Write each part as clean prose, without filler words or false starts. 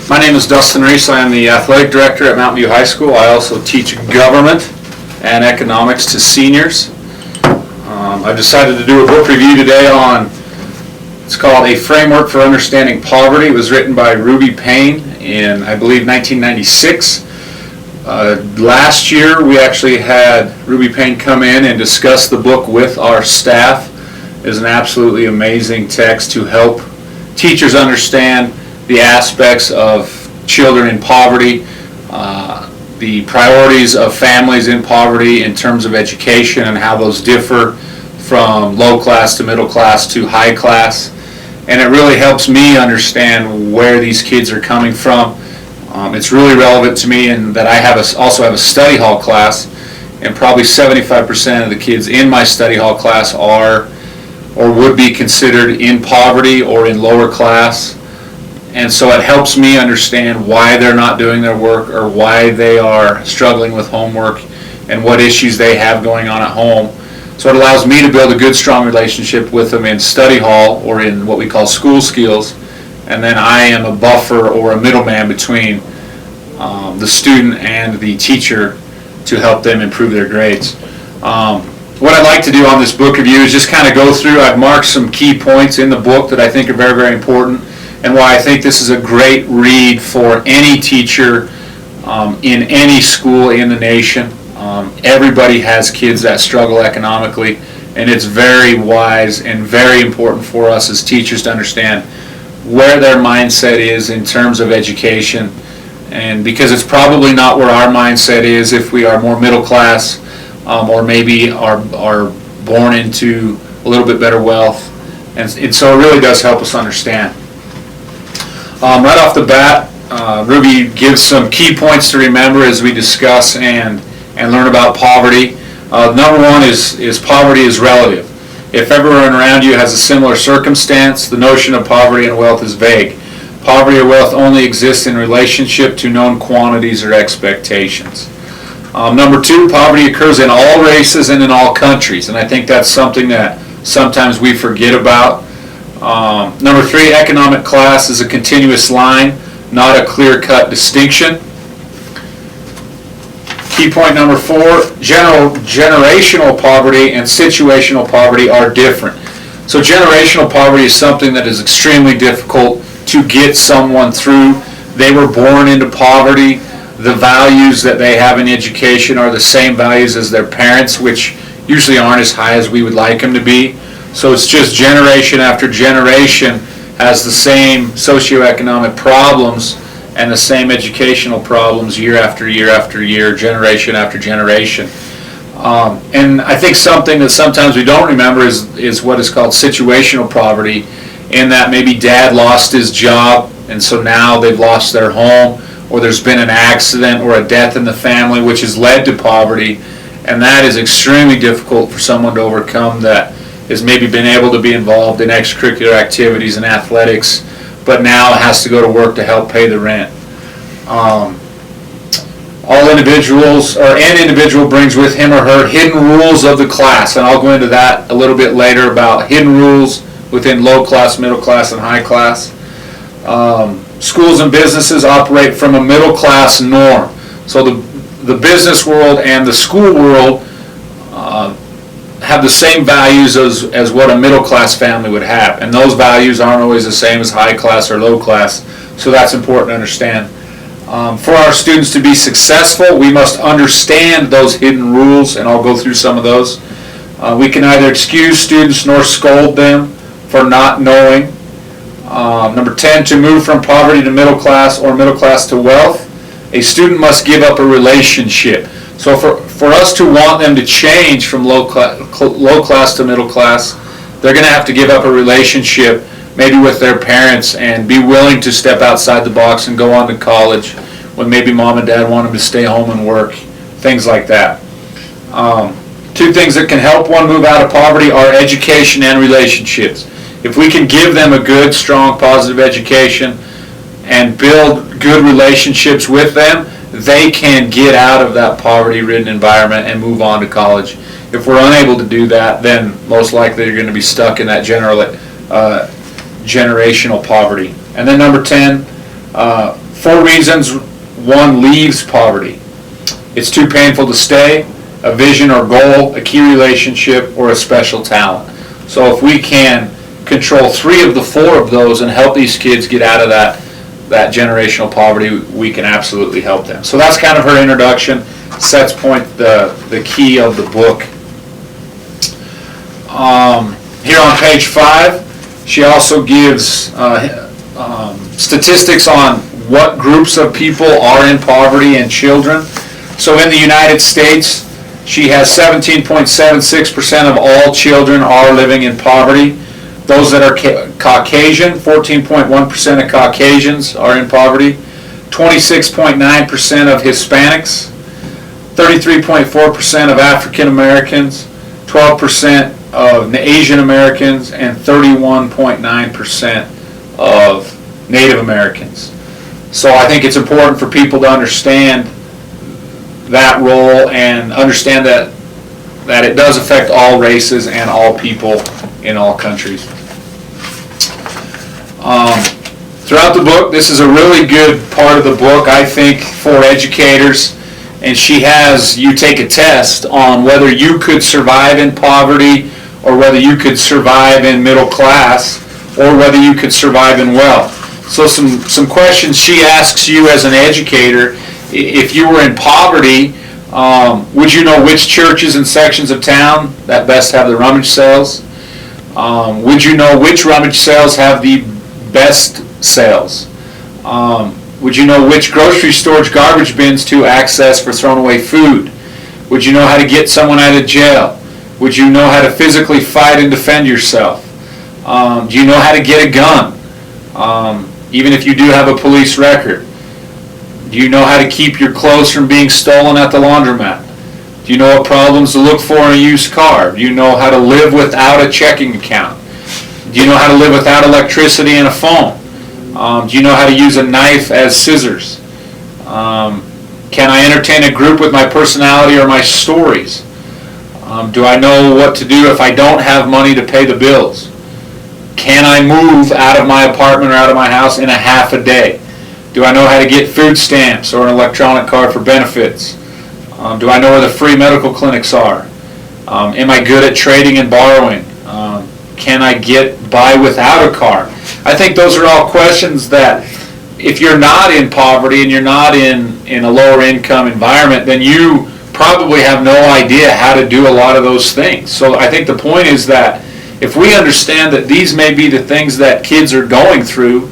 My name is Dustin Rees. I am the athletic director at Mountain View High School. I also teach government and economics to seniors. I've decided to do a book review today on, it's called A Framework for Understanding Poverty. It was written by Ruby Payne in, I believe, 1996. Last year we actually had Ruby Payne come in and discuss the book with our staff. It is an absolutely amazing text to help teachers understand the aspects of children in poverty, the priorities of families in poverty in terms of education and how those differ from low class to middle class to high class. And it really helps me understand where these kids are coming from. It's really relevant to me in that I also have a study hall class, and probably 75% of the kids in my study hall class are or would be considered in poverty or in lower class. And so it helps me understand why they're not doing their work or why they are struggling with homework and what issues they have going on at home. So it allows me to build a good, strong relationship with them in study hall or in what we call school skills. And then I am a buffer or a middleman between the student and the teacher to help them improve their grades. What I'd like to do on this book review is just kind of go through, I've marked some key points in the book that I think are very, very important, and why I think this is a great read for any teacher in any school in the nation. Everybody has kids that struggle economically, and it's very wise and very important for us as teachers to understand where their mindset is in terms of education, and because it's probably not where our mindset is if we are more middle class or maybe are born into a little bit better wealth, and so it really does help us understand. Right off the bat, Ruby gives some key points to remember as we discuss and learn about poverty. Number one is poverty is relative. If everyone around you has a similar circumstance, the notion of poverty and wealth is vague. Poverty or wealth only exists in relationship to known quantities or expectations. Number two, poverty occurs in all races and in all countries, and I think that's something that sometimes we forget about. Number three, economic class is a continuous line, not a clear-cut distinction. Key point number four, generational poverty and situational poverty are different. So generational poverty is something that is extremely difficult to get someone through. They were born into poverty. The values that they have in education are the same values as their parents, which usually aren't as high as we would like them to be. So it's just generation after generation has the same socioeconomic problems and the same educational problems year after year after year, generation after generation. And I think something that sometimes we don't remember is what is called situational poverty, in that maybe dad lost his job and so now they've lost their home, or there's been an accident or a death in the family which has led to poverty, and that is extremely difficult for someone to overcome that has maybe been able to be involved in extracurricular activities and athletics, but now has to go to work to help pay the rent. All individuals, or an individual brings with him or her hidden rules of the class, and I'll go into that a little bit later about hidden rules within low class, middle class, and high class. Schools and businesses operate from a middle class norm. So the business world and the school world have the same values as what a middle class family would have, and those values aren't always the same as high class or low class, so that's important to understand. For our students to be successful, we must understand those hidden rules, and I'll go through some of those. We can neither excuse students nor scold them for not knowing. Number 10, to move from poverty to middle class or middle class to wealth, a student must give up a relationship. So for us to want them to change from low class to middle class, they're going to have to give up a relationship maybe with their parents and be willing to step outside the box and go on to college when maybe mom and dad want them to stay home and work, things like that. Two things that can help one move out of poverty are education and relationships. If we can give them a good, strong, positive education and build good relationships with them, they can get out of that poverty-ridden environment and move on to college. If we're unable to do that, then most likely you're going to be stuck in that generational poverty. And then number 10, 4 reasons one leaves poverty. It's too painful to stay, a vision or goal, a key relationship, or a special talent. So if we can control 3 of the 4 of those and help these kids get out of that generational poverty, we can absolutely help them. So that's kind of her introduction. Sets point the key of the book. Here on page 5, she also gives statistics on what groups of people are in poverty and children. So in the United States, she has 17.76% of all children are living in poverty. Those that are Caucasian, 14.1% of Caucasians are in poverty. 26.9% of Hispanics. 33.4% of African Americans. 12% of Asian Americans. And 31.9% of Native Americans. So I think it's important for people to understand that role and understand that it does affect all races and all people in all countries. Throughout the book, this is a really good part of the book, I think, for educators. And she has you take a test on whether you could survive in poverty or whether you could survive in middle class or whether you could survive in wealth. So some questions she asks you as an educator. If you were in poverty, would you know which churches and sections of town that best have the rummage sales? Would you know which rummage sales have the best sales? Would you know which grocery storage garbage bins to access for thrown away food? Would you know how to get someone out of jail? Would you know how to physically fight and defend yourself? Do you know how to get a gun? Even if you do have a police record. Do you know how to keep your clothes from being stolen at the laundromat? Do you know what problems to look for in a used car? Do you know how to live without a checking account? Do you know how to live without electricity and a phone? Do you know how to use a knife as scissors? Can I entertain a group with my personality or my stories? Do I know what to do if I don't have money to pay the bills? Can I move out of my apartment or out of my house in a half a day? Do I know how to get food stamps or an electronic card for benefits? Do I know where the free medical clinics are? Am I good at trading and borrowing? Can I get by without a car? I think those are all questions that if you're not in poverty and you're not in a lower income environment, then you probably have no idea how to do a lot of those things. So I think the point is that if we understand that these may be the things that kids are going through,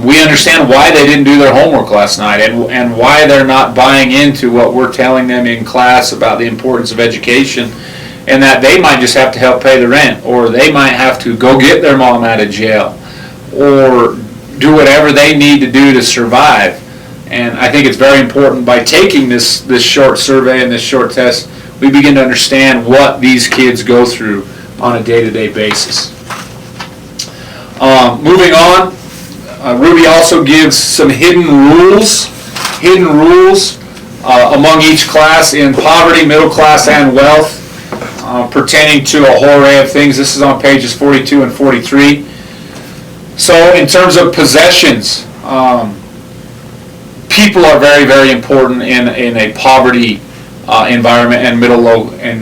we understand why they didn't do their homework last night and why they're not buying into what we're telling them in class about the importance of education, and that they might just have to help pay the rent, or they might have to go get their mom out of jail, or do whatever they need to do to survive. And I think it's very important by taking this short survey and this short test, we begin to understand what these kids go through on a day-to-day basis. Moving on, Ruby also gives some hidden rules among each class in poverty, middle class, and wealth, pertaining to a whole array of things. This is on pages 42 and 43. So in terms of possessions, people are very, very important in a poverty environment and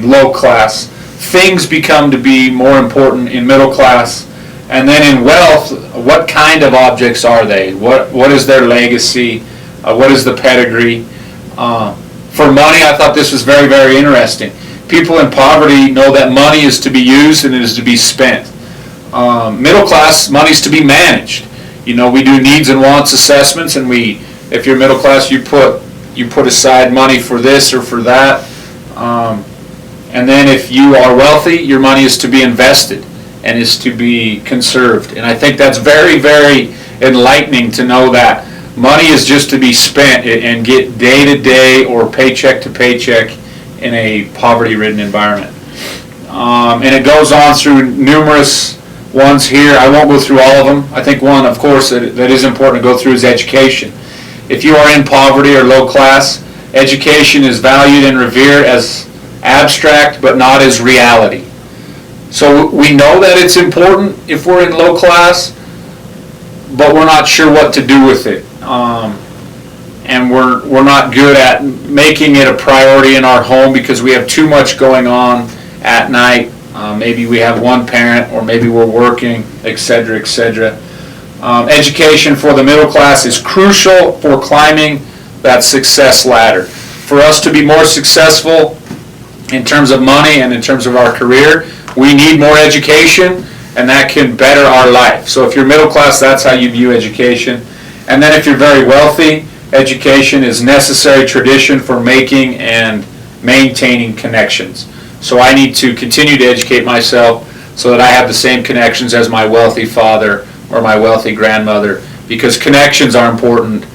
low class. Things become to be more important in middle class. And then in wealth, what kind of objects are they? What is their legacy? What is the pedigree? For money, I thought this was very, very interesting. People in poverty know that money is to be used and it is to be spent. Middle class, money is to be managed. You know, we do needs and wants assessments, and if you're middle class, you put aside money for this or for that. And then if you are wealthy, your money is to be invested and is to be conserved. And I think that's very, very enlightening to know that money is just to be spent and get day to day or paycheck to paycheck in a poverty-ridden environment. And it goes on through numerous ones here. I won't go through all of them. I think one, of course, that is important to go through is education. If you are in poverty or low class, education is valued and revered as abstract but not as reality. So we know that it's important if we're in low class, but we're not sure what to do with it. and we're not good at making it a priority in our home because we have too much going on at night. Maybe we have one parent, or maybe we're working, etc., etc. Education for the middle class is crucial for climbing that success ladder. For us to be more successful in terms of money and in terms of our career, we need more education, and that can better our life. So if you're middle class, that's how you view education. And then if you're very wealthy, education is necessary tradition for making and maintaining connections. So I need to continue to educate myself so that I have the same connections as my wealthy father or my wealthy grandmother, because connections are important.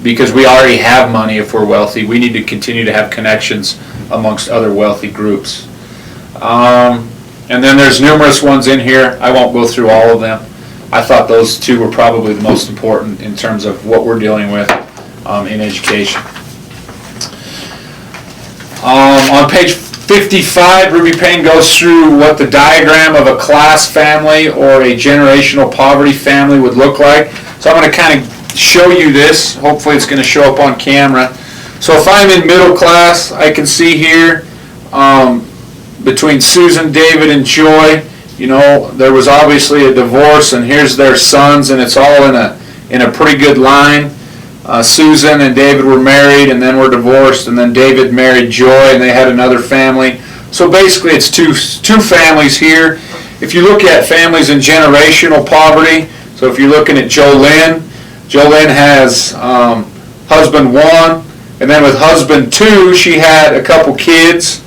Because we already have money if we're wealthy, we need to continue to have connections amongst other wealthy groups. And then there's numerous ones in here. I won't go through all of them. I thought those two were probably the most important in terms of what we're dealing with in education. On page 55, Ruby Payne goes through what the diagram of a class family or a generational poverty family would look like. So I'm going to kind of show you this. Hopefully it's going to show up on camera. So if I'm in middle class, I can see here between Susan, David, and Joy, you know, there was obviously a divorce, and here's their sons, and it's all in a pretty good line. Susan and David were married and then were divorced, and then David married Joy, and they had another family. So basically it's two families here. If you look at families in generational poverty, so if you're looking at Jolynn has husband 1, and then with husband 2 she had a couple kids,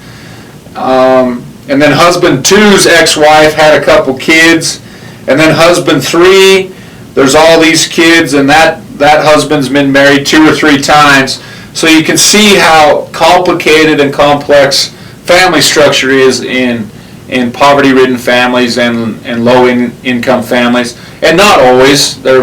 and then husband 2's ex-wife had a couple kids, and then husband 3, there's all these kids, and that husband's been married 2 or 3 times. So you can see how complicated and complex family structure is in poverty-ridden families and low-income families. And not always. There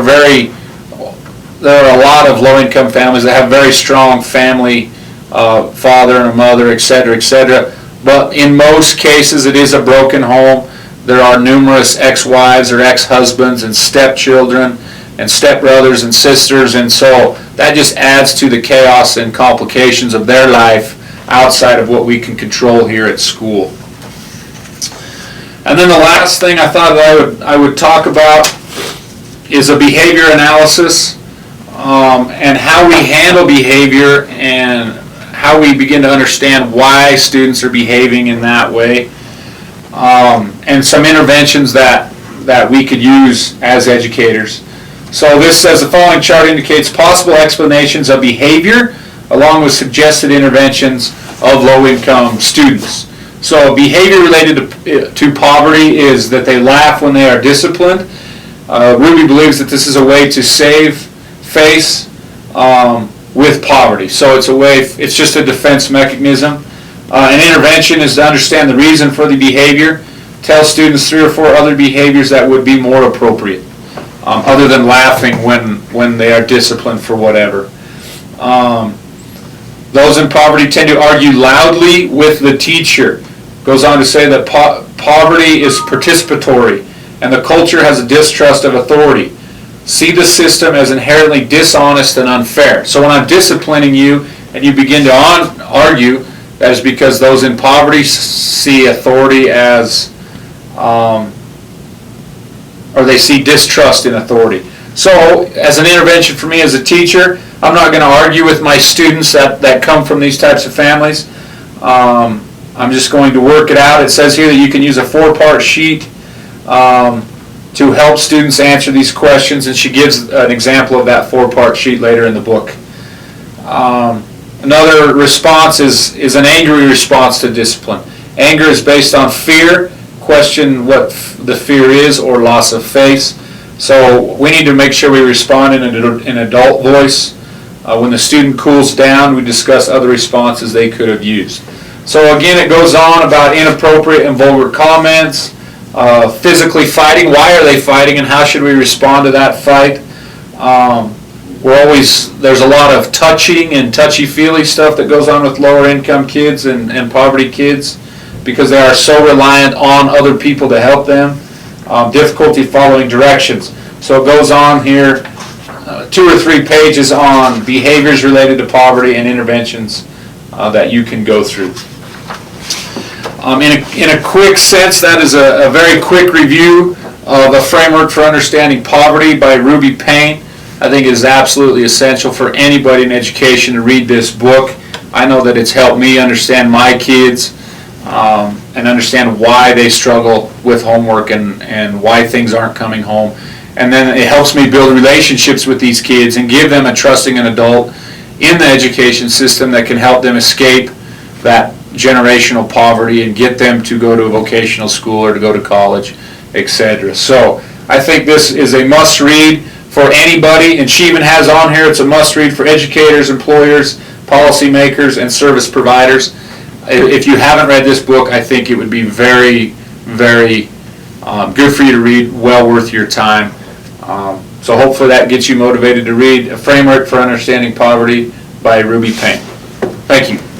are a lot of low-income families that have very strong family, father and a mother, etc., etc. But in most cases, it is a broken home. There are numerous ex-wives or ex-husbands and stepchildren and stepbrothers and sisters, and so that just adds to the chaos and complications of their life outside of what we can control here at school. And then the last thing I thought that I would talk about is a behavior analysis, and how we handle behavior and how we begin to understand why students are behaving in that way, and some interventions that we could use as educators. So this says the following chart indicates possible explanations of behavior along with suggested interventions of low-income students. So behavior related to poverty is that they laugh when they are disciplined. Ruby believes that this is a way to save face with poverty. So it's just a defense mechanism. An intervention is to understand the reason for the behavior, tell students 3 or 4 other behaviors that would be more appropriate, other than laughing when they are disciplined for whatever. Those in poverty tend to argue loudly with the teacher. Goes on to say that poverty is participatory, and the culture has a distrust of authority. See the system as inherently dishonest and unfair. So when I'm disciplining you and you begin to argue, that is because those in poverty see authority as, or they see distrust in authority. So as an intervention for me as a teacher, I'm not going to argue with my students that come from these types of families. I'm just going to work it out. It says here that you can use a 4-part sheet to help students answer these questions, and she gives an example of that 4-part sheet later in the book. Another response is an angry response to discipline. Anger is based on fear, question what the fear is, or loss of face. So we need to make sure we respond in an adult voice. When the student cools down, we discuss other responses they could have used. So again, it goes on about inappropriate and vulgar comments, physically fighting. Why are they fighting, and how should we respond to that fight? There's a lot of touching and touchy-feely stuff that goes on with lower income kids and poverty kids because they are so reliant on other people to help them. Difficulty following directions. So it goes on here 2 or 3 pages on behaviors related to poverty and interventions that you can go through. In a quick sense, that is a very quick review of a framework for understanding poverty by Ruby Payne. I think it is absolutely essential for anybody in education to read this book. I know that it's helped me understand my kids and understand why they struggle with homework and why things aren't coming home. And then it helps me build relationships with these kids and give them a trusting an adult in the education system that can help them escape that generational poverty and get them to go to a vocational school or to go to college, etc. So I think this is a must-read for anybody, and she even has on here it's a must-read for educators, employers, policymakers, and service providers. If you haven't read this book, I think it would be very, very good for you to read, well worth your time. So hopefully that gets you motivated to read A Framework for Understanding Poverty by Ruby Payne. Thank you.